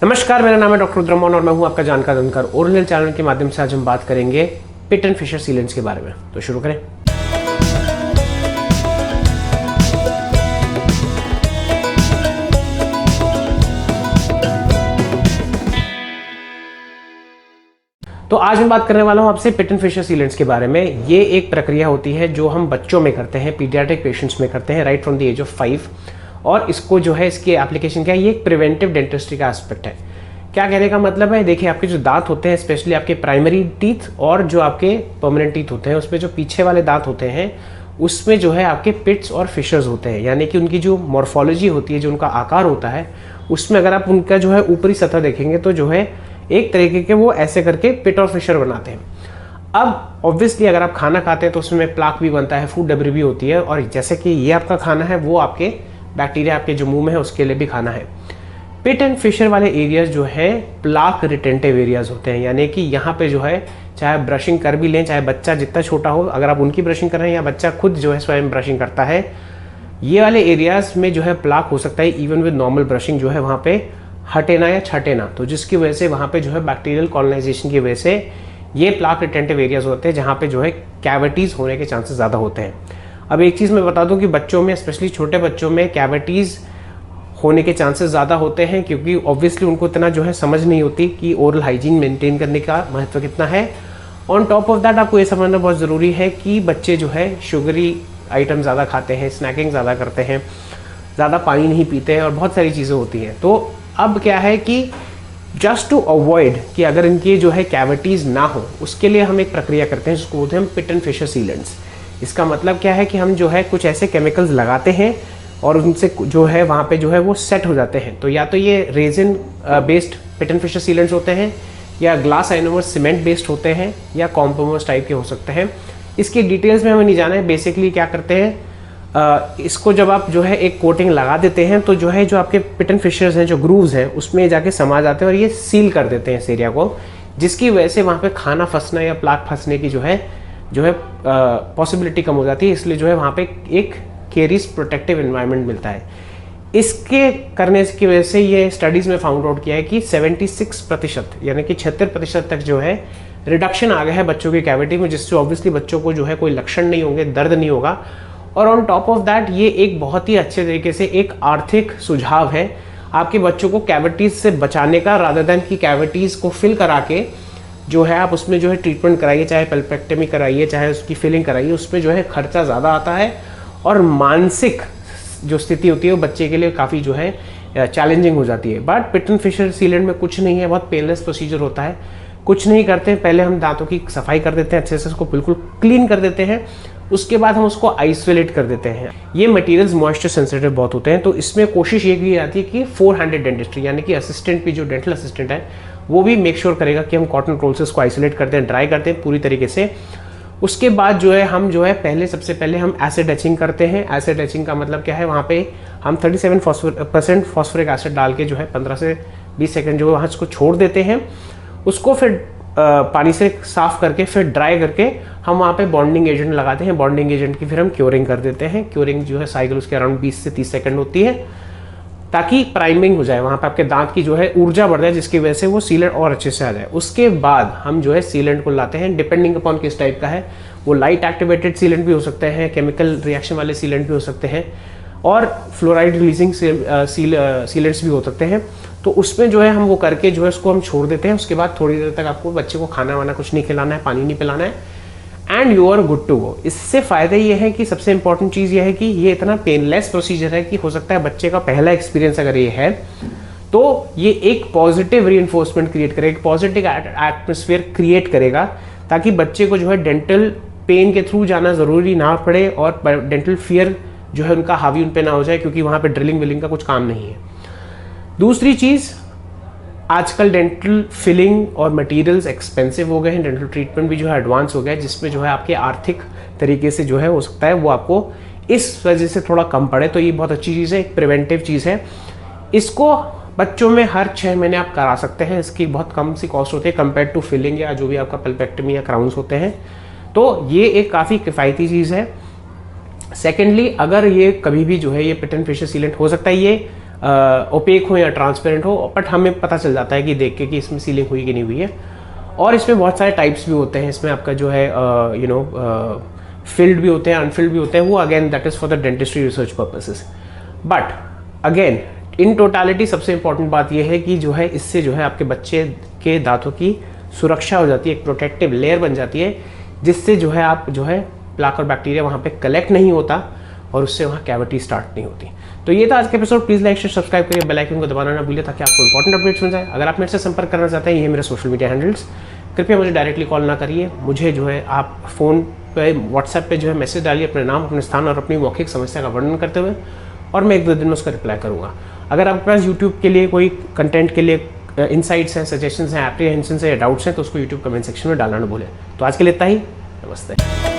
नमस्कार, मेरा नाम है डॉक्टर रुद्रमोहन और मैं हूं आपका जानकार धनकर। ओरल हेल्थ चैनल के माध्यम से आज हम बात करेंगे पिट एंड फिशर सीलेंट्स के बारे में। तो शुरू करें। तो आज मैं बात करने वाला हूं आपसे पिट एंड फिशर सीलेंट्स के बारे में। ये एक प्रक्रिया होती है जो हम बच्चों में करते हैं, पीडियाट्रिक पेशेंट्स में करते हैं right from the age of 5। और इसको जो है, इसकी एप्लीकेशन क्या है, ये एक प्रिवेंटिव डेंटिस्ट्री का एस्पेक्ट है। क्या कहने का मतलब है, देखिए आपके जो दांत होते हैं, स्पेशली आपके प्राइमरी टीथ और जो आपके परमानेंट टीथ होते हैं, उसमें जो पीछे वाले दांत होते हैं उसमें जो है आपके पिट्स और फिशर्स होते हैं। यानी कि उनकी जो मॉर्फोलॉजी होती है, जो उनका आकार होता है, उसमें अगर आप उनका जो है ऊपरी सतह देखेंगे तो जो है एक तरीके के वो ऐसे करके पिट और फिशर बनाते हैं। अब ऑब्वियसली अगर आप खाना खाते हैं तो उसमें प्लाक भी बनता है, फूड डेब्री भी होती है, और जैसे कि ये आपका खाना है वो आपके बैक्टीरिया आपके जो मुंह में है उसके लिए भी खाना है। पिट एंड फिशर वाले एरियाज जो है प्लाक रिटेंटिव एरियाज होते हैं। यानी कि यहाँ पे जो है चाहे ब्रशिंग कर भी लें, चाहे बच्चा जितना छोटा हो, अगर आप उनकी ब्रशिंग कर रहे हैं या बच्चा खुद जो है स्वयं ब्रशिंग करता है, ये वाले एरियाज में जो है प्लाक हो सकता है इवन विद नॉर्मल ब्रशिंग जो है वहाँ पे हटे ना या छटे ना। तो जिसकी वजह से वहाँ पे जो है बैक्टीरियल कॉलोनाइजेशन की वजह से ये प्लाक रिटेंटिव एरियाज होते हैं जहाँ पे जो है कैविटीज़ होने के चांसेस ज़्यादा होते हैं। अब एक चीज़ मैं बता दूं कि बच्चों में, स्पेशली छोटे बच्चों में, कैविटीज़ होने के चांसेस ज़्यादा होते हैं क्योंकि ऑब्वियसली उनको इतना जो है समझ नहीं होती कि ओरल हाइजीन मेंटेन करने का महत्व कितना है। ऑन टॉप ऑफ दैट आपको ये समझना बहुत ज़रूरी है कि बच्चे जो है शुगरी आइटम ज़्यादा खाते हैं, स्नैकिंग ज़्यादा करते हैं, ज़्यादा पानी नहीं पीते हैं और बहुत सारी चीज़ें होती हैं। तो अब क्या है कि जस्ट टू अवॉइड कि अगर इनकी जो है कैविटीज़ ना हो, उसके लिए हम एक प्रक्रिया करते हैं जिसको बोलते हैं हम पिट एंड फिशर सीलेंट्स। इसका मतलब क्या है कि हम जो है कुछ ऐसे केमिकल्स लगाते हैं और उनसे जो है वहाँ पे जो है वो सेट हो जाते हैं। तो या तो ये resin based pit and fissure sealants होते हैं, या ग्लास आइनोमर सीमेंट बेस्ड होते हैं, या कॉम्पोमर्स टाइप के हो सकते हैं। इसकी डिटेल्स में हमें नहीं जाना है। बेसिकली क्या करते हैं, इसको जब आप जो है एक कोटिंग लगा देते हैं तो जो है जो आपके पिट एंड फिशर्स हैं, जो ग्रूव्स हैं, उसमें जाके समा जाते हैं और ये सील कर देते हैं इस एरिया को, जिसकी वजह से वहाँ पे खाना फंसना या प्लाक फंसने की जो है पॉसिबिलिटी कम हो जाती है। इसलिए जो है वहाँ पे एक केरीज प्रोटेक्टिव एनवायरनमेंट मिलता है। इसके करने की वजह से ये स्टडीज़ में फाउंड आउट किया है कि 76% यानी कि 76% तक जो है रिडक्शन आ गया है बच्चों की कैविटी में, जिससे ऑब्वियसली बच्चों को जो है कोई लक्षण नहीं होंगे, दर्द नहीं होगा। और ऑन टॉप ऑफ दैट ये एक बहुत ही अच्छे तरीके से एक आर्थिक सुझाव है आपके बच्चों को कैविटीज़ से बचाने का, रादर देन कि कैविटीज़ को फिल करा के जो है आप उसमें जो है ट्रीटमेंट कराइए, चाहे पल्पेक्टमी कराइए, चाहे उसकी फिलिंग कराइए, उसमें जो है खर्चा ज़्यादा आता है और मानसिक जो स्थिति होती है वो बच्चे के लिए काफ़ी जो है चैलेंजिंग हो जाती है। But pit and fissure sealant में कुछ नहीं है, बहुत पेनलेस प्रोसीजर होता है। कुछ नहीं करते, पहले हम दांतों की सफाई कर देते हैं, अच्छे से उसको बिल्कुल क्लीन कर देते हैं, उसके बाद हम उसको आइसोलेट कर देते हैं। ये मटेरियल्स मॉइस्चर सेंसिटिव बहुत होते हैं, तो इसमें कोशिश ये की जाती है कि 4 हैंडेड डेंटिस्ट्री, यानी कि असिस्टेंट भी, जो डेंटल असिस्टेंट है, वो भी मेक श्योर करेगा कि हम कॉटन रोल से उसको आइसोलेट करते हैं, ड्राई करते हैं पूरी तरीके से। उसके बाद जो है हम जो है सबसे पहले हम एसिड एचिंग करते हैं। एसिड एचिंग का मतलब क्या है, वहाँ पे हम 37% फॉस्फोरिक एसिड डाल के जो है 15 से 20 सेकंड जो है वहाँ उसको छोड़ देते हैं। उसको फिर पानी से साफ करके फिर ड्राई करके हम वहाँ पे बॉन्डिंग एजेंट लगाते हैं। बॉन्डिंग एजेंट की फिर हम क्योरिंग कर देते हैं। क्योरिंग जो है साइकिल उसके अराउंड 20 से 30 सेकंड होती है, ताकि प्राइमिंग हो जाए, वहाँ पे आपके दांत की जो है ऊर्जा बढ़ जाए, जिसकी वजह से वो सीलेंट और अच्छे से आ जाए। उसके बाद हम जो है सीलेंट को लाते हैं, डिपेंडिंग अपॉन किस टाइप का है। वो लाइट एक्टिवेटेड सीलेंट भी हो सकते हैं, केमिकल रिएक्शन वाले सीलेंट भी हो सकते हैं, और फ्लोराइड रिलीजिंग सीलेंट्स भी हो सकते हैं। तो उसमें जो है हम वो करके जो है उसको हम छोड़ देते हैं। उसके बाद थोड़ी देर तक आपको बच्चे को खाना वाना कुछ नहीं खिलाना है, पानी नहीं पिलाना है, and you are good to go. इससे फ़ायदा ये है कि सबसे इंपॉर्टेंट चीज़ ये है कि ये इतना पेनलेस प्रोसीजर है कि हो सकता है बच्चे का पहला एक्सपीरियंस अगर ये है तो ये एक पॉजिटिव रीइंफोर्समेंट क्रिएट करेगा, एक पॉजिटिव एटमोसफियर क्रिएट करेगा, ताकि बच्चे को जो है डेंटल पेन के थ्रू जाना ज़रूरी ना पड़े और डेंटल फियर जो है उनका हावी उन पे ना हो जाए, क्योंकि वहाँ पे ड्रिलिंग विलिंग का कुछ काम नहीं है। दूसरी चीज़, आजकल डेंटल फिलिंग और मटेरियल्स एक्सपेंसिव हो गए हैं, डेंटल ट्रीटमेंट भी जो है एडवांस हो गया है, जिसमें जो है आपके आर्थिक तरीके से जो है हो सकता है वो आपको इस वजह से थोड़ा कम पड़े। तो ये बहुत अच्छी चीज़ है, एक प्रिवेंटिव चीज़ है। इसको बच्चों में हर 6 महीने आप करा सकते हैं। इसकी बहुत कम सी कॉस्ट होती है कंपेयर टू फिलिंग या जो भी आपका पल्पेक्टमी या क्राउन्स होते हैं। तो ये एक काफ़ी किफ़ायती चीज़ है। सेकेंडली, अगर ये कभी भी जो है ये पिट एंड फिशर सीलेंट हो सकता है ये ओपेक हो या ट्रांसपेरेंट हो, बट हमें पता चल जाता है कि देख के कि इसमें सीलिंग हुई कि नहीं हुई है। और इसमें बहुत सारे टाइप्स भी होते हैं। इसमें आपका जो है फिल्ड भी होते हैं, अनफिल्ड भी होते हैं, वो again that is for the dentistry research purposes. But again in totality सबसे इंपॉर्टेंट बात यह है कि जो है इससे जो है आपके बच्चे के दांतों की सुरक्षा हो जाती है, एक प्रोटेक्टिव लेयर बन जाती है, जिससे जो है आप जो है प्लाक और बैक्टीरिया वहाँ पे कलेक्ट नहीं होता और उससे वहाँ कैविटी स्टार्ट नहीं होती। तो ये था आज का episode. Please like share subscribe करिए, बेल आइकन को दबाना ना भूलिए ताकि आपको इंपॉर्टेंट अपडेट्स मिल जाए। अगर आप मेरे से संपर्क करना चाहते हैं, ये मेरे सोशल मीडिया हैंडल्स, कृपया मुझे डायरेक्टली कॉल ना करिए। मुझे जो है आप फ़ोन पे व्हाट्सएप पे जो है मैसेज डालिए अपने नाम, अपने स्थान और अपनी मौखिक समस्या का वर्णन करते हुए, और मैं 1-2 दिन में उसका रिप्लाई करूँगा। अगर आपके पास यूट्यूब के लिए कोई कंटेंट के लिए इनसाइट्स हैं, सजेशंस हैं, एप्रीहेंशंस हैं या डाउट्स हैं, तो उसको यूट्यूब कमेंट सेक्शन में डालना ना भूलें। तो आज के लिए इतना ही। नमस्ते।